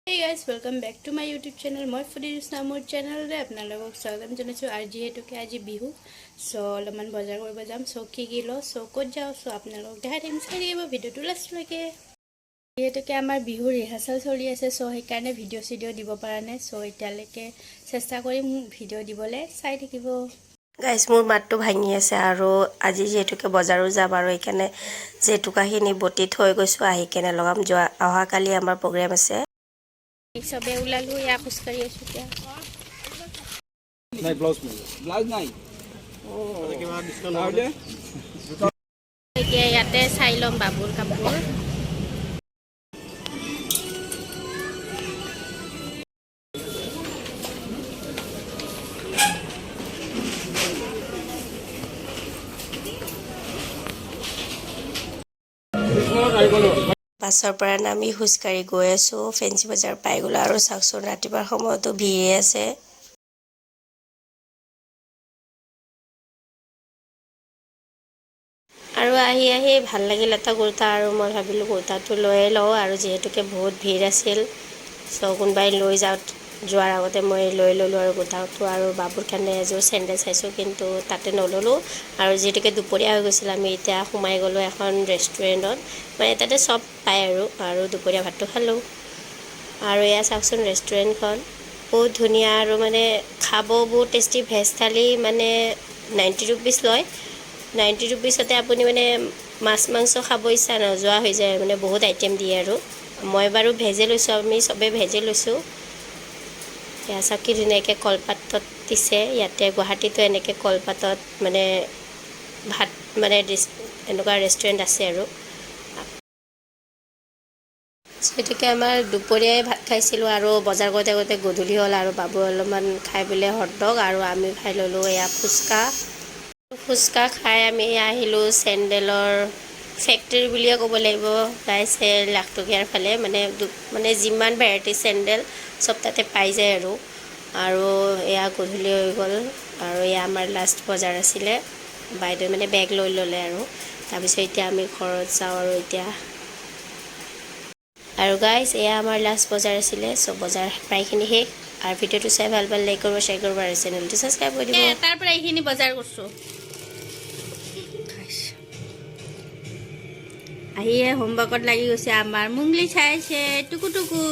Hey guys, welcome back to my YouTube channel. My foodie Islamur channel re apnalogok swagotam janaisu ar jehetuke aji bihu so alaman bazar koribo jam so ki kilo so kot jao so apnalogok dekhai thim sai dibo video tu last leke jehetuke amar bihu rehearsal choli ase so hekarne video dibo para nai so etaleke chesta korim video dibole sai thakibo guys মোৰ মাতটো ভাঙি আছে আৰু আজি যেহেতুকে বজাৰো যাব আৰু এখানে যেটুকাখিনি বটি থৈ গৈছো আহি কেনে লগাম যোৱা অহাকালি আমাৰ প্ৰগ্ৰাম আছে সবে উলালো ইয়া খুচকাৰি আছো এতিয়া নাই ব্লাউজ নাই ও কিবা ডিসকাউন্ট আছে এতিয়া ইয়াতে চাই লম বাবুৰ কাপোৰ বাছৰ পৰা নামি খুচকাৰি গৈ আছো ফেন্সি বজাৰ পাই গলো আৰু চাকচোন ৰাতিপুৱাৰ সময়তো ভিৰে আছে আৰু আহি ভাল লাগিল এটা কুৰ্তা আৰু মই ভাবিলো কুৰ্তাটো লৈ লওঁ আৰু যেহেতুকে বহুত ভিৰ আছিল সো কোনবাই লৈ যোৱাৰ আগতে মই লৈ ললো আৰু কুৰ্তাটো আৰু বাবুৰ কাৰণে এযোৰ চেণ্ডেল চাইছো কিন্তু তাতে নললো আৰু যেহেতুকে দুপৰীয়া হৈ গৈছিল আমি এতিয়া সোমাই গলো এখন ৰেষ্টুৰেণ্টত মানে তাতে সব পায় আৰু দুপৰীয়া ভাতটো খালো আৰু এয়া চাওকচোন ৰেষ্টুৰেণ্টখন বহুত ধুনীয়া আৰু মানে খাব বহুত টেষ্টি ভেজ থালি মানে 90 रुपीस লয় 90 रुपीसতে আপুনি মানে মাছ মাংস খাব ইচ্ছা নযোৱা হৈ যায় মানে বহুত আইটেম দিয়ে আৰু মই বাৰু ভেজে লৈছো আমি সবে ভেজে লৈছো ইয়া সকি ধুনীয়াকৈ কলপাতত দিছে ইয়াতে গুৱাহাটীতো এনেকৈ কলপাতত মানে ভাত মানে এনেকুৱা ৰেষ্টুৰেণ্ট আছে আৰু সেটিকে আমাৰ দুপৰীয়াই ভাত খাইছিলো আৰু বজাৰ কৰতে কৰতে গধূলি হল আৰু বাবু অলপমান খাই বলে হটডগ আৰু আমি খাই ললো এয়া ফুচকা খাই আমি আহিলো চেন্ডেলৰ ফেক্টৰী বুলিয়ে ক'ব লাগিব গাইছে লাখটকীয়াৰ ফালে মানে যিমান ভেৰাইটি চেন্ডেল সব তাতে পাই যায় আৰু এয়া গধূলি হৈ গ'ল আৰু এয়া আমাৰ লাষ্ট বজাৰ আছিলে বাইদেউ মানে বেগ লৈ ল'লে আৰু তাৰপিছত এতিয়া আমি ঘৰত যাওঁ আৰু এতিয়া আৰু গাইস এয়া আমাৰ লাষ্ট বজাৰ আছিলে সো বজাৰ প্ৰায়খিনি শেষ আৰু ভিডিওটো চাই ভাল পালে লাইক কৰিব শেয়াৰ কৰিব আৰু চেনেলটো সাবস্ক্ৰাইব কৰি দিব তাৰ পৰা এইখিনি বজাৰ কৰছো আহিয়ে হোমৱৰ্কত লাগি গৈছে আমাৰ মুংলি চাইছে টুকু টুকু